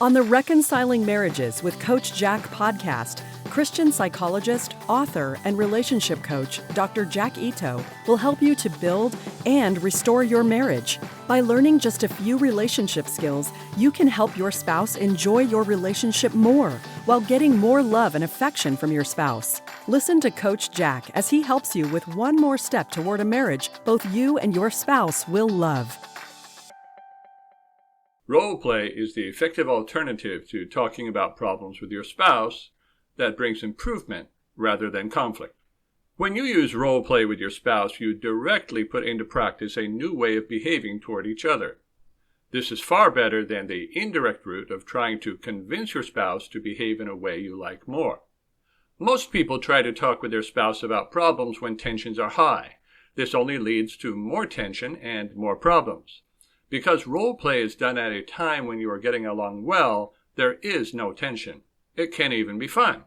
On the Reconciling Marriages with Coach Jack podcast, Christian psychologist, author, and relationship coach Dr. Jack Ito will help you to build and restore your marriage. By learning just a few relationship skills, you can help your spouse enjoy your relationship more while getting more love and affection from your spouse. Listen to Coach Jack as he helps you with one more step toward a marriage both you and your spouse will love. Role play is the effective alternative to talking about problems with your spouse that brings improvement rather than conflict. When you use role play with your spouse, you directly put into practice a new way of behaving toward each other. This is far better than the indirect route of trying to convince your spouse to behave in a way you like more. Most people try to talk with their spouse about problems when tensions are high. This only leads to more tension and more problems. Because role play is done at a time when you are getting along well, there is no tension. It can even be fun.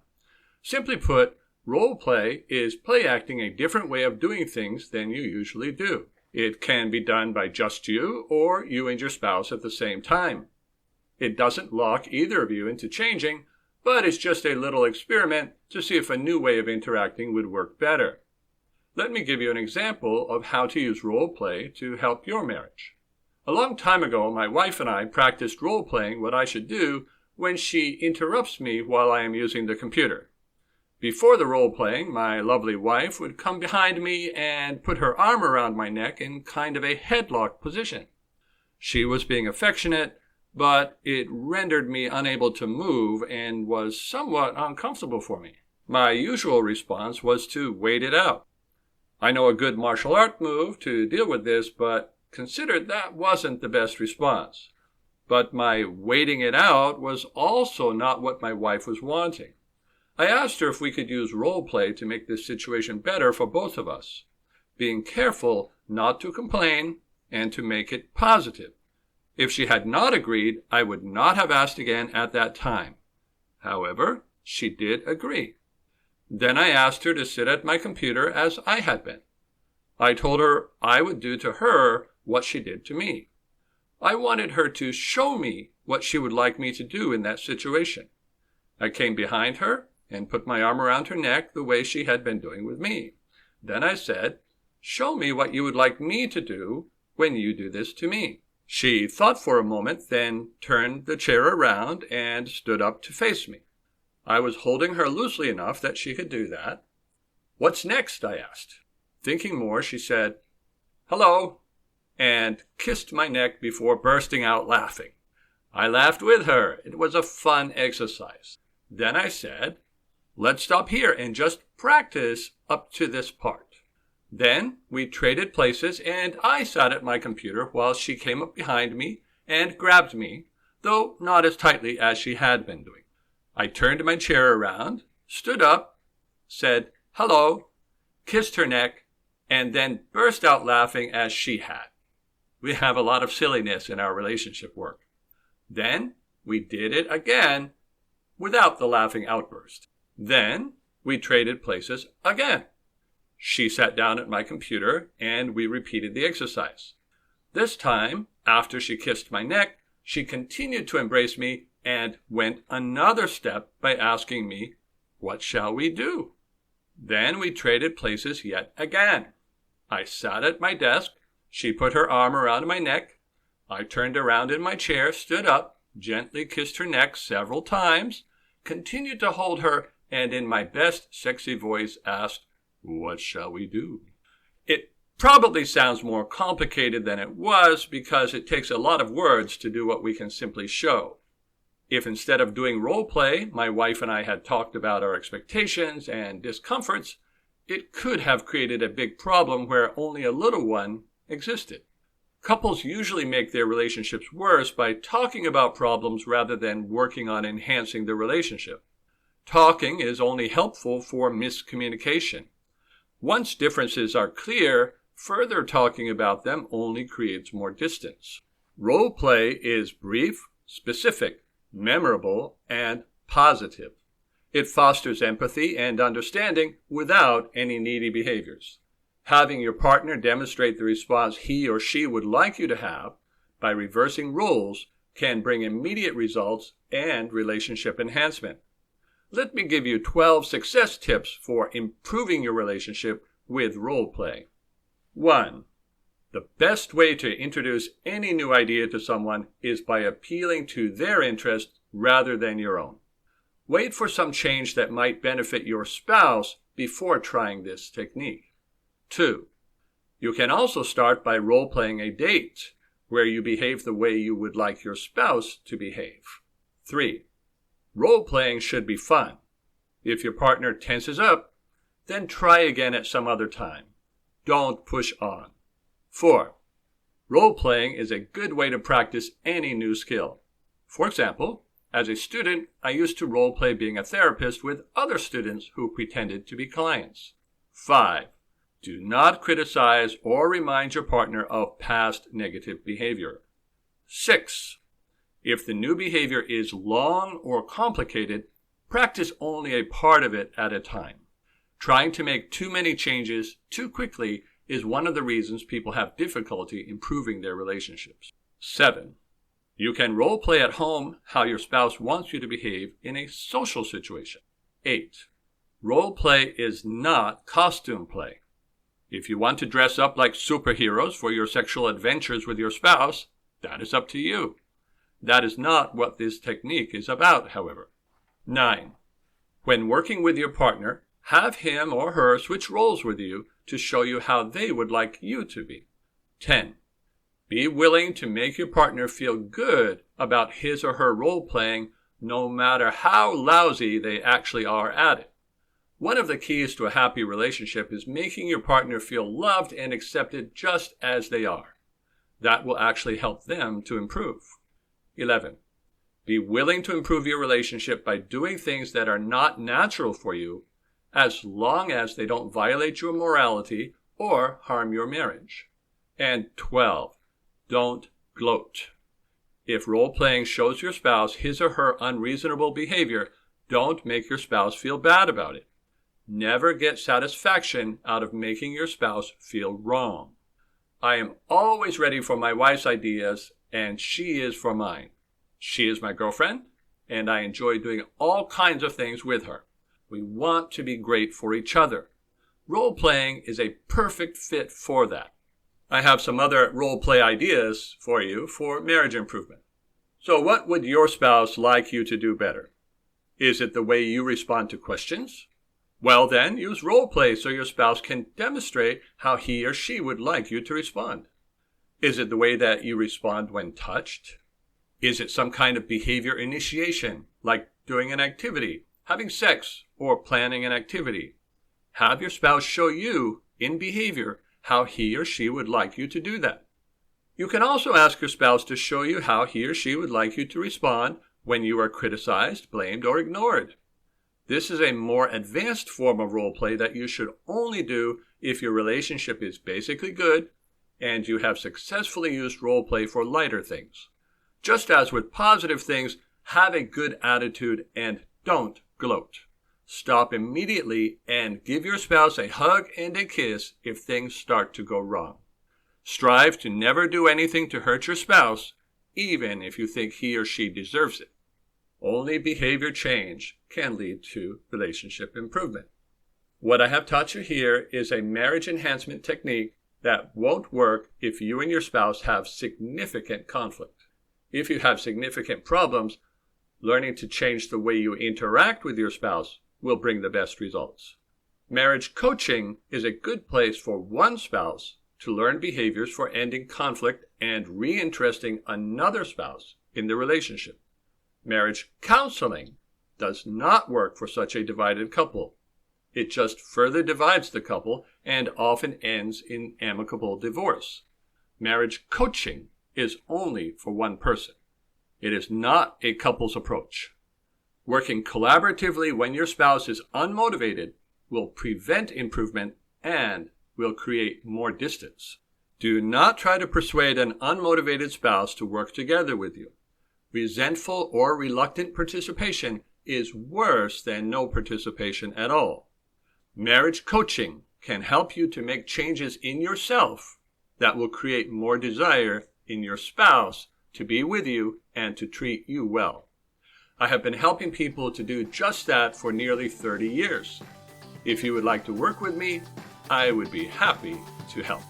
Simply put, role play is play acting a different way of doing things than you usually do. It can be done by just you or you and your spouse at the same time. It doesn't lock either of you into changing, but it's just a little experiment to see if a new way of interacting would work better. Let me give you an example of how to use role play to help your marriage. A long time ago, my wife and I practiced role-playing what I should do when she interrupts me while I am using the computer. Before the role-playing, my lovely wife would come behind me and put her arm around my neck in kind of a headlock position. She was being affectionate, but it rendered me unable to move and was somewhat uncomfortable for me. My usual response was to wait it out. I know a good martial art move to deal with this, but considered that wasn't the best response. But my waiting it out was also not what my wife was wanting. I asked her if we could use role play to make this situation better for both of us, being careful not to complain and to make it positive. If she had not agreed, I would not have asked again at that time. However, she did agree. Then I asked her to sit at my computer as I had been. I told her I would do to her what she did to me. I wanted her to show me what she would like me to do in that situation. I came behind her and put my arm around her neck the way she had been doing with me. Then I said, "Show me what you would like me to do when you do this to me." She thought for a moment, then turned the chair around and stood up to face me. I was holding her loosely enough that she could do that. "What's next?" I asked. Thinking more, she said, "Hello," and kissed my neck before bursting out laughing. I laughed with her. It was a fun exercise. Then I said, "Let's stop here and just practice up to this part." Then we traded places and I sat at my computer while she came up behind me and grabbed me, though not as tightly as she had been doing. I turned my chair around, stood up, said, "Hello," kissed her neck, and then burst out laughing as she had. We have a lot of silliness in our relationship work. Then we did it again without the laughing outburst. Then we traded places again. She sat down at my computer and we repeated the exercise. This time, after she kissed my neck, she continued to embrace me and went another step by asking me, "What shall we do?" Then we traded places yet again. I sat at my desk. She put her arm around my neck. I turned around in my chair, stood up, gently kissed her neck several times, continued to hold her, and in my best sexy voice asked, "What shall we do?" It probably sounds more complicated than it was because it takes a lot of words to do what we can simply show. If instead of doing role play, my wife and I had talked about our expectations and discomforts, it could have created a big problem where only a little one existed. Couples usually make their relationships worse by talking about problems rather than working on enhancing the relationship. Talking is only helpful for miscommunication. Once differences are clear, further talking about them only creates more distance. Role play is brief, specific, memorable, and positive. It fosters empathy and understanding without any needy behaviors. Having your partner demonstrate the response he or she would like you to have by reversing roles can bring immediate results and relationship enhancement. Let me give you 12 success tips for improving your relationship with role play. 1. The best way to introduce any new idea to someone is by appealing to their interest rather than your own. Wait for some change that might benefit your spouse before trying this technique. 2. You can also start by role-playing a date where you behave the way you would like your spouse to behave. 3. Role-playing should be fun. If your partner tenses up, then try again at some other time. Don't push on. 4. Role-playing is a good way to practice any new skill. For example, as a student, I used to role-play being a therapist with other students who pretended to be clients. 5. Do not criticize or remind your partner of past negative behavior. 6. If the new behavior is long or complicated, practice only a part of it at a time. Trying to make too many changes too quickly is one of the reasons people have difficulty improving their relationships. 7. You can role play at home how your spouse wants you to behave in a social situation. 8. Role play is not costume play. If you want to dress up like superheroes for your sexual adventures with your spouse, that is up to you. That is not what this technique is about, however. 9. When working with your partner, have him or her switch roles with you to show you how they would like you to be. 10. Be willing to make your partner feel good about his or her role playing, no matter how lousy they actually are at it. One of the keys to a happy relationship is making your partner feel loved and accepted just as they are. That will actually help them to improve. 11. Be willing to improve your relationship by doing things that are not natural for you, as long as they don't violate your morality or harm your marriage. And 12. Don't gloat. If role-playing shows your spouse his or her unreasonable behavior, don't make your spouse feel bad about it. Never get satisfaction out of making your spouse feel wrong. I am always ready for my wife's ideas, and she is for mine. She is my girlfriend, and I enjoy doing all kinds of things with her. We want to be great for each other. Role-playing is a perfect fit for that. I have some other role-play ideas for you for marriage improvement. So what would your spouse like you to do better? Is it the way you respond to questions? Well then, use role-play so your spouse can demonstrate how he or she would like you to respond. Is it the way that you respond when touched? Is it some kind of behavior initiation, like doing an activity, having sex, or planning an activity? Have your spouse show you, in behavior, how he or she would like you to do that. You can also ask your spouse to show you how he or she would like you to respond when you are criticized, blamed, or ignored. This is a more advanced form of role play that you should only do if your relationship is basically good and you have successfully used role play for lighter things. Just as with positive things, have a good attitude and don't gloat. Stop immediately and give your spouse a hug and a kiss if things start to go wrong. Strive to never do anything to hurt your spouse, even if you think he or she deserves it. Only behavior change can lead to relationship improvement. What I have taught you here is a marriage enhancement technique that won't work if you and your spouse have significant conflict. If you have significant problems, learning to change the way you interact with your spouse will bring the best results. Marriage coaching is a good place for one spouse to learn behaviors for ending conflict and reinteresting another spouse in the relationship. Marriage counseling does not work for such a divided couple. It just further divides the couple and often ends in amicable divorce. Marriage coaching is only for one person. It is not a couple's approach. Working collaboratively when your spouse is unmotivated will prevent improvement and will create more distance. Do not try to persuade an unmotivated spouse to work together with you. Resentful or reluctant participation is worse than no participation at all. Marriage coaching can help you to make changes in yourself that will create more desire in your spouse to be with you, and to treat you well. I have been helping people to do just that for nearly 30 years. If you would like to work with me, I would be happy to help.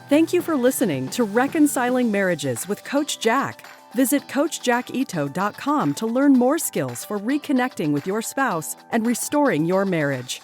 Thank you for listening to Reconciling Marriages with Coach Jack. Visit CoachJackIto.com to learn more skills for reconnecting with your spouse and restoring your marriage.